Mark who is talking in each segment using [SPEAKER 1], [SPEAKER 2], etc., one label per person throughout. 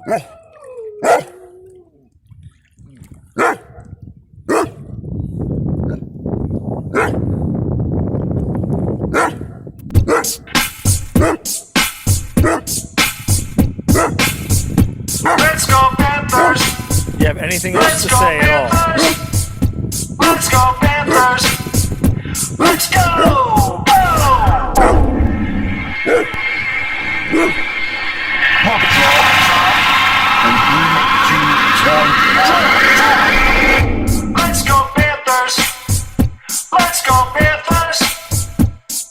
[SPEAKER 1] Let's go Panthers!
[SPEAKER 2] You have anything else to say at all?
[SPEAKER 1] Let's go Panthers! Let's go! Go! Let's go Panthers! Let's go Panthers!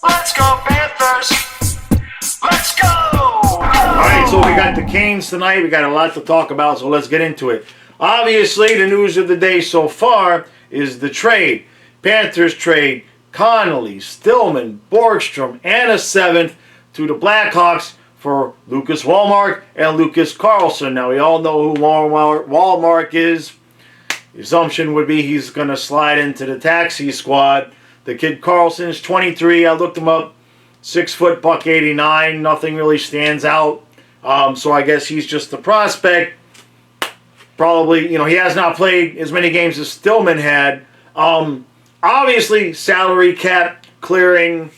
[SPEAKER 1] Let's go Panthers! Let's go!
[SPEAKER 3] Alright, so we got the Canes tonight. We got a lot to talk about, so let's get into it. Obviously, the news of the day so far is the trade. Panthers trade Connolly, Stillman, Borgstrom, and a 7th to the Blackhawks for Lucas Wallmark and Lucas Carlson. Now, we all know who Wallmark is. The assumption would be he's going to slide into the taxi squad. The kid Carlson is 23. I looked him up. 6 foot, buck 89. Nothing really stands out. So I guess he's just a prospect. Probably, he has not played as many games as Stillman had. Obviously, salary cap clearing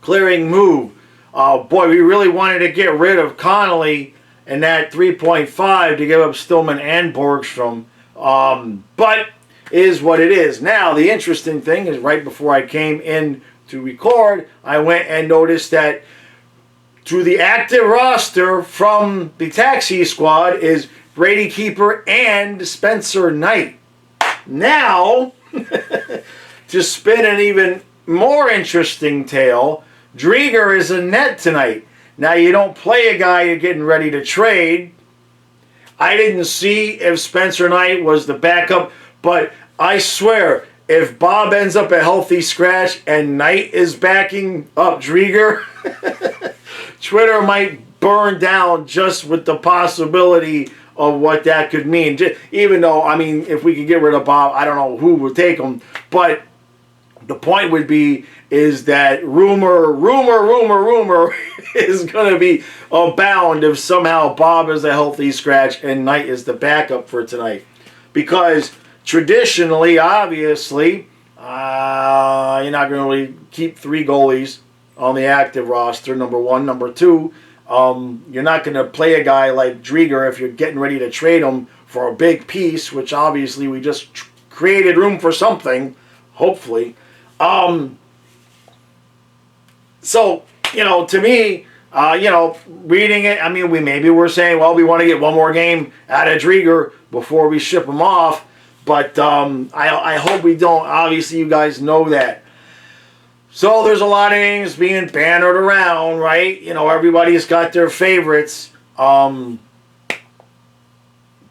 [SPEAKER 3] move. Boy, we really wanted to get rid of Connolly and that 3.5 to give up Stillman and Borgstrom. But it is what it is. Now, the interesting thing is right before I came in to record, I went and noticed that to the active roster from the taxi squad is Brady Keeper and Spencer Knight. Now, to spin an even more interesting tale, Drieger is in net tonight. Now, you don't play a guy you're getting ready to trade. I didn't see if Spencer Knight was the backup, but I swear, if Bob ends up a healthy scratch and Knight is backing up Drieger, Twitter might burn down just with the possibility of what that could mean. Even though, if we could get rid of Bob, I don't know who would take him. But the point would be is that rumor is going to be abound if somehow Bob is a healthy scratch and Knight is the backup for tonight. Because traditionally, obviously, you're not going to really keep 3 goalies on the active roster, number 1. Number 2, you're not going to play a guy like Drieger if you're getting ready to trade him for a big piece, which obviously we just created room for something, hopefully. So, to me, reading it, we're saying, well, we want to get one more game out of Drieger before we ship him off. But I hope we don't. Obviously, you guys know that. So there's a lot of names being bannered around, right? Everybody's got their favorites. Boy,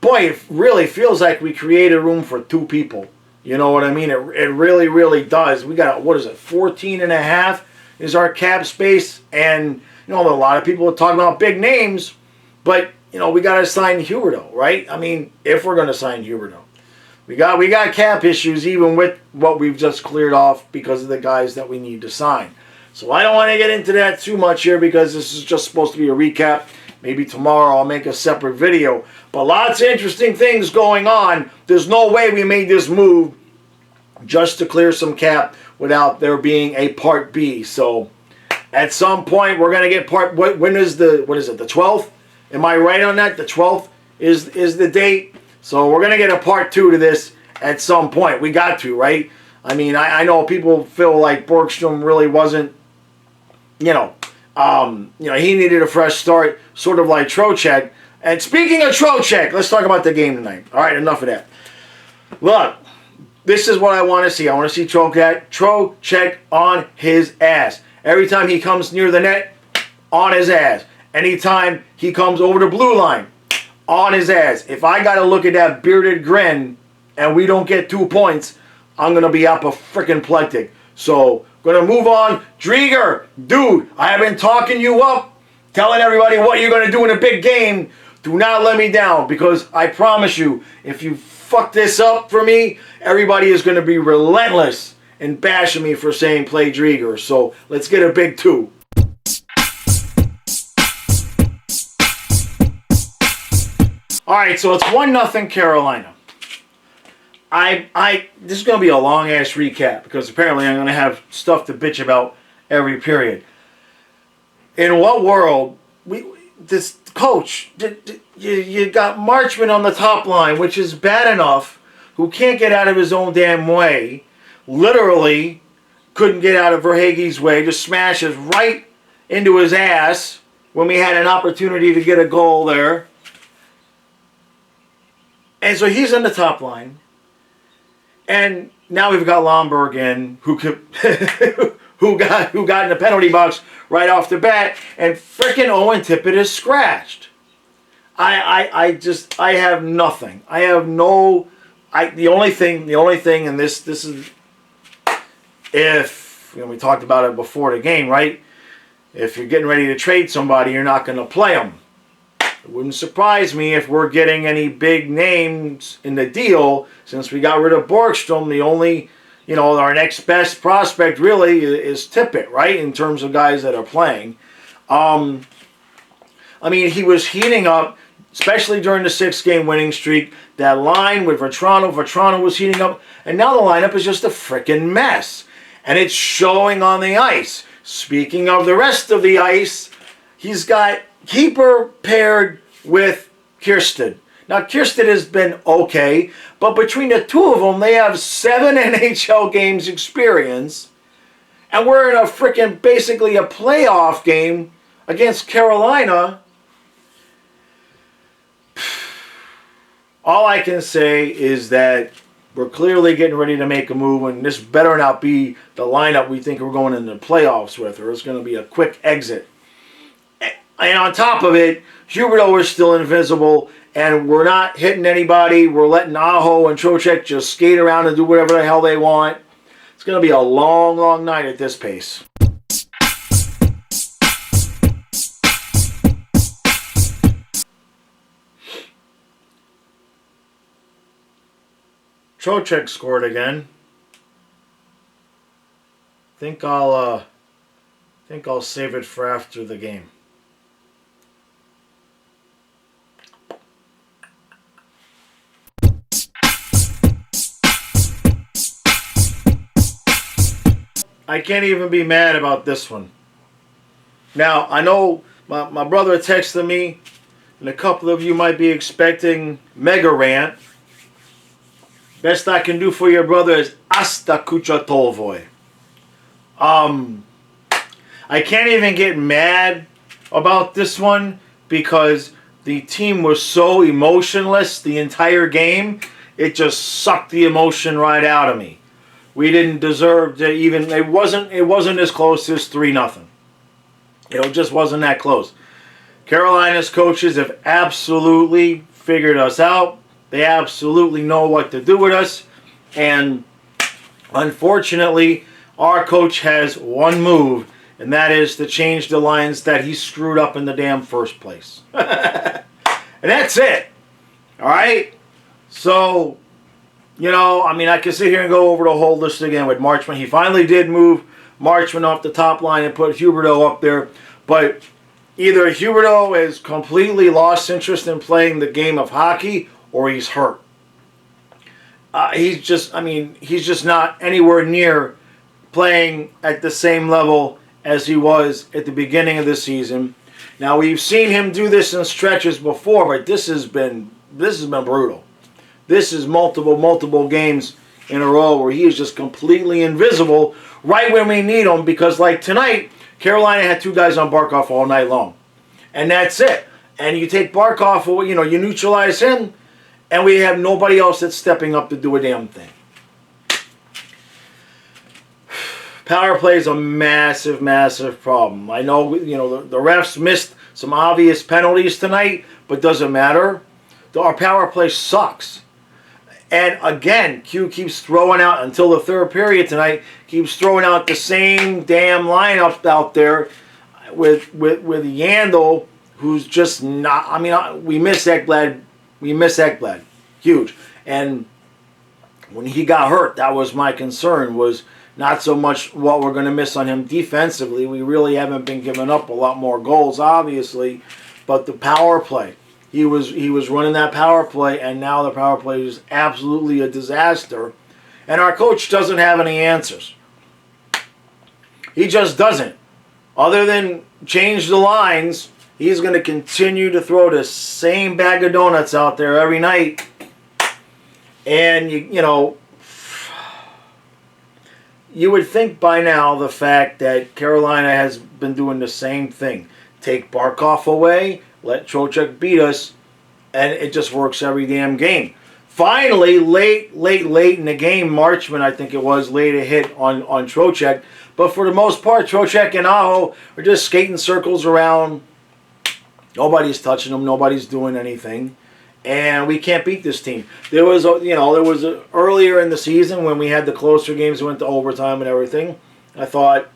[SPEAKER 3] it really feels like we created room for 2 people. You know what I mean? It really, really does. We got, 14.5 is our cap space. And, a lot of people are talking about big names. But, we got to sign Huberdeau, right? If we're going to sign Huberdeau. We got cap issues even with what we've just cleared off because of the guys that we need to sign. So I don't want to get into that too much here because this is just supposed to be a recap. Maybe tomorrow I'll make a separate video. But lots of interesting things going on. There's no way we made this move just to clear some cap without there being a part B. So at some point we're going to get when is the 12th? Am I right on that? The 12th is the date. So we're going to get a part 2 to this at some point. We got to, right? I know people feel like Borgstrom really wasn't, he needed a fresh start, sort of like Trocheck. And speaking of Trocheck, let's talk about the game tonight. All right, enough of that. Look, this is what I want to see. I want to see Trocheck on his ass. Every time he comes near the net, on his ass. Anytime he comes over the blue line, on his ass. If I got to look at that bearded grin and we don't get 2 points, I'm going to be apoplectic. So, going to move on. Drieger, dude, I have been talking you up, telling everybody what you're going to do in a big game. Do not let me down because I promise you, if you fuck this up for me, everybody is going to be relentless in bashing me for saying play Drieger. So, let's get a big 2. All right, so it's 1-0 Carolina. This is going to be a long-ass recap because apparently I'm going to have stuff to bitch about every period. In what world, this coach, you got Marchman on the top line, which is bad enough, who can't get out of his own damn way, literally couldn't get out of Verhaeghe's way, just smashes right into his ass when we had an opportunity to get a goal there. And so he's on the top line. And now we've got Lomberg in, who got in the penalty box right off the bat, and frickin' Owen Tippett is scratched. I have nothing. I have no. The only thing, and this is, if we talked about it before the game, right? If you're getting ready to trade somebody, you're not going to play them. It wouldn't surprise me if we're getting any big names in the deal, since we got rid of Borgstrom. The only, our next best prospect really is Tippett, right? In terms of guys that are playing. He was heating up, especially during the 6-game winning streak. That line with Vetrano was heating up, and now the lineup is just a frickin' mess. And it's showing on the ice. Speaking of the rest of the ice, he's got Keeper paired with Kirsten. Now, Kirsten has been okay, but between the two of them, they have 7 NHL games experience, and we're in basically a playoff game against Carolina. All I can say is that we're clearly getting ready to make a move, and this better not be the lineup we think we're going into the playoffs with, or it's going to be a quick exit. And on top of it, Huberdeau is still invisible, and we're not hitting anybody. We're letting Aho and Trocheck just skate around and do whatever the hell they want. It's going to be a long, long night at this pace. Trocheck scored again. Think I'll save it for after the game. I can't even be mad about this one. Now, I know my brother texted me, and a couple of you might be expecting mega rant. Best I can do for your brother is Asta Kucha Tolvoy. I can't even get mad about this one because the team was so emotionless the entire game. It just sucked the emotion right out of me. We didn't deserve to even. It wasn't as close as 3-0. It just wasn't that close. Carolina's coaches have absolutely figured us out. They absolutely know what to do with us. And unfortunately, our coach has one move, and that is to change the lines that he screwed up in the damn first place. And that's it. All right? So, I could sit here and go over the whole list again with Marchman. He finally did move Marchman off the top line and put Huberdeau up there. But either Huberdeau has completely lost interest in playing the game of hockey, or he's hurt. He's just not anywhere near playing at the same level as he was at the beginning of the season. Now, we've seen him do this in stretches before, but this has been brutal. This is multiple games in a row where he is just completely invisible right when we need him, because like tonight, Carolina had 2 guys on Barkov all night long. And that's it. And you take Barkov away, you neutralize him, and we have nobody else that's stepping up to do a damn thing. Power play is a massive, massive problem. I know, the refs missed some obvious penalties tonight, but doesn't matter. Our power play sucks. And again, Q keeps throwing out, until the third period tonight, keeps throwing out the same damn lineup out there with Yandel, who's just not. We miss Ekblad. Huge. And when he got hurt, that was my concern, was not so much what we're going to miss on him defensively. We really haven't been giving up a lot more goals, obviously, but the power play. he was running that power play, and now the power play is absolutely a disaster. And our coach doesn't have any answers. He just doesn't. Other than change the lines, he's going to continue to throw the same bag of donuts out there every night. And, you know, you would think by now the fact that Carolina has been doing the same thing. Take Barkov away, let Trocheck beat us, and it just works every damn game. Finally, late in the game, Marchman, I think it was, laid a hit on Trocheck. But for the most part, Trocheck and Aho are just skating circles around. Nobody's touching them. Nobody's doing anything. And we can't beat this team. There was earlier in the season when we had the closer games, we went to overtime and everything. I thought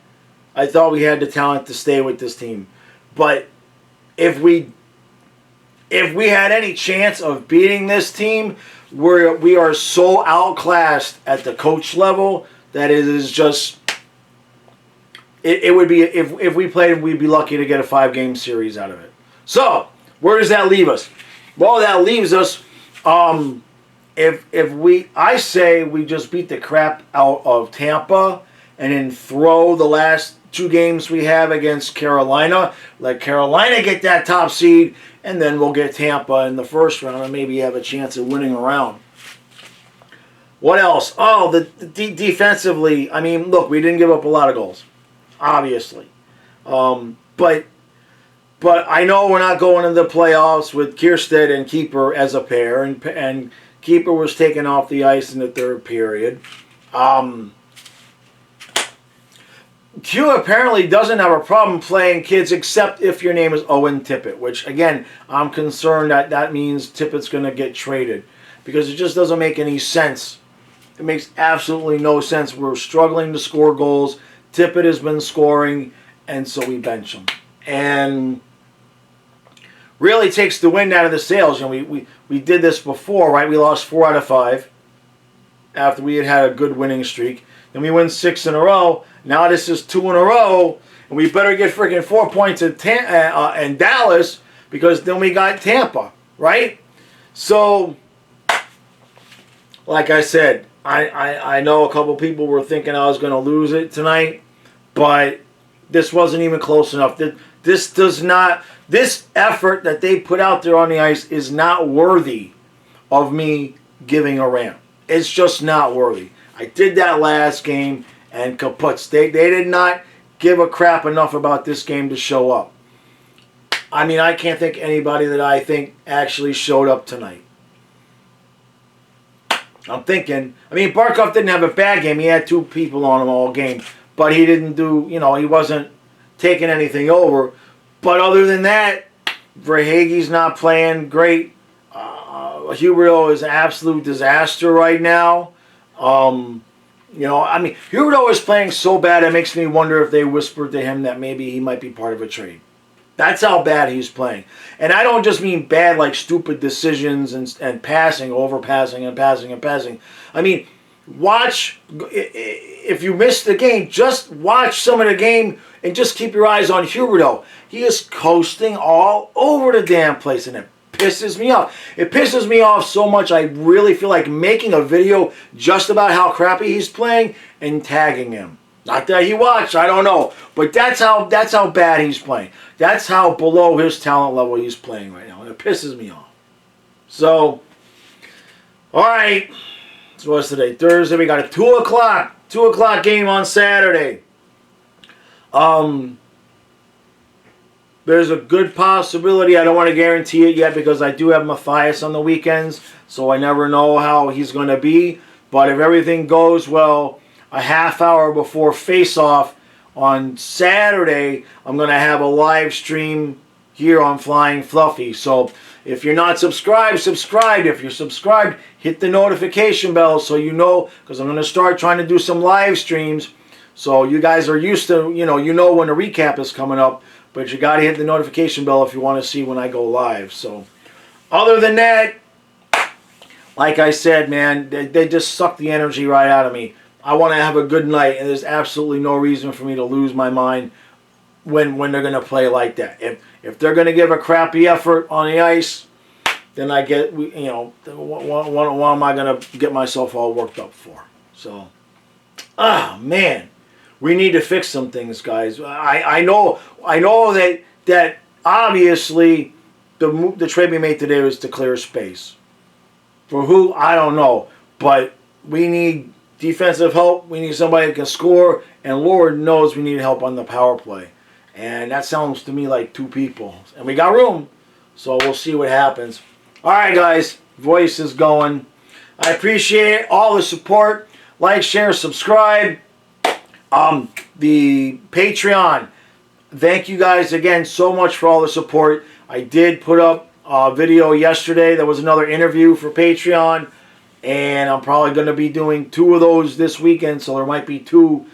[SPEAKER 3] we had the talent to stay with this team. But if we had any chance of beating this team, we are so outclassed at the coach level that it is just. It would be, if we played, we'd be lucky to get a 5-game series out of it. So, where does that leave us? Well, that leaves us, I say we just beat the crap out of Tampa and then throw the last 2 games we have against Carolina. Let Carolina get that top seed, and then we'll get Tampa in the first round and maybe have a chance of winning a round. What else? Oh, defensively, I mean, look, we didn't give up a lot of goals. Obviously. But I know we're not going into the playoffs with Kierstead and Keeper as a pair, and Keeper was taken off the ice in the third period. Q apparently doesn't have a problem playing kids except if your name is Owen Tippett, which, again, I'm concerned that means Tippett's going to get traded because it just doesn't make any sense. It makes absolutely no sense. We're struggling to score goals. Tippett has been scoring, and so we bench him. And really takes the wind out of the sails. And we did this before, right? We lost 4 out of 5 after we had a good winning streak. Then we win 6 in a row. Now this is 2 in a row, and we better get freaking 4 points in Dallas because then we got Tampa, right? So, like I said, I know a couple people were thinking I was going to lose it tonight. But this wasn't even close enough. This effort that they put out there on the ice is not worthy of me giving a rant. It's just not worthy. I did that last game, and kaputs. They did not give a crap enough about this game to show up. I mean, I can't think anybody that I think actually showed up tonight. I'm thinking, I mean, Barkov didn't have a bad game. He had 2 people on him all game. But he didn't do, he wasn't taking anything over. But other than that, Verhaeghe's not playing great. Huberdeau is an absolute disaster right now. I mean, Huberdeau is playing so bad it makes me wonder if they whispered to him that maybe he might be part of a trade. That's how bad he's playing. And I don't just mean bad like stupid decisions and passing, overpassing and passing and passing. I mean, watch, if you missed the game, just watch some of the game and just keep your eyes on Huberdeau. He is coasting all over the damn place, and it pisses me off. It pisses me off so much I really feel like making a video just about how crappy he's playing and tagging him. Not that he watched, I don't know. But that's how bad he's playing. That's how below his talent level he's playing right now. And it pisses me off. So, alright. So what's today? Thursday. We got a 2 o'clock game on Saturday. There's a good possibility. I don't want to guarantee it yet because I do have Matthias on the weekends. So I never know how he's going to be. But if everything goes well, a half hour before face-off on Saturday, I'm going to have a live stream here on Flying Fluffy. So if you're not subscribed, subscribe. If you're subscribed, hit the notification bell so you know, because I'm going to start trying to do some live streams. So you guys are used to, you know when the recap is coming up, but you got to hit the notification bell if you want to see when I go live. So other than that, like I said, man, they just suck the energy right out of me. I want to have a good night, and there's absolutely no reason for me to lose my mind when they're going to play like that. If they're going to give a crappy effort on the ice, then I get, what am I going to get myself all worked up for? So, man, we need to fix some things, guys. I know that obviously the trade we made today was to clear space. For who, I don't know. But we need defensive help. We need somebody that can score. And Lord knows we need help on the power play. And that sounds to me like 2 people. And we got room. So we'll see what happens. All right, guys. Voice is going. I appreciate all the support. Like, share, subscribe. The Patreon. Thank you guys again so much for all the support. I did put up a video yesterday. There was another interview for Patreon. And I'm probably going to be doing 2 of those this weekend. So there might be 2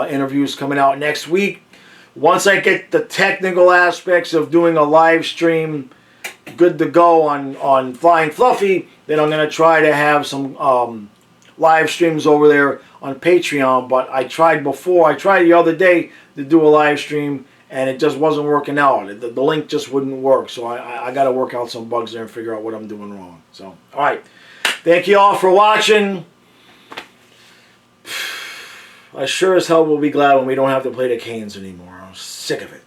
[SPEAKER 3] interviews coming out next week. Once I get the technical aspects of doing a live stream good to go on Flying Fluffy, then I'm going to try to have some live streams over there on Patreon. But I tried before. I tried the other day to do a live stream, and it just wasn't working out. The link just wouldn't work. So I got to work out some bugs there and figure out what I'm doing wrong. So, all right. Thank you all for watching. I sure as hell will be glad when we don't have to play the Canes anymore. I'm sick of it.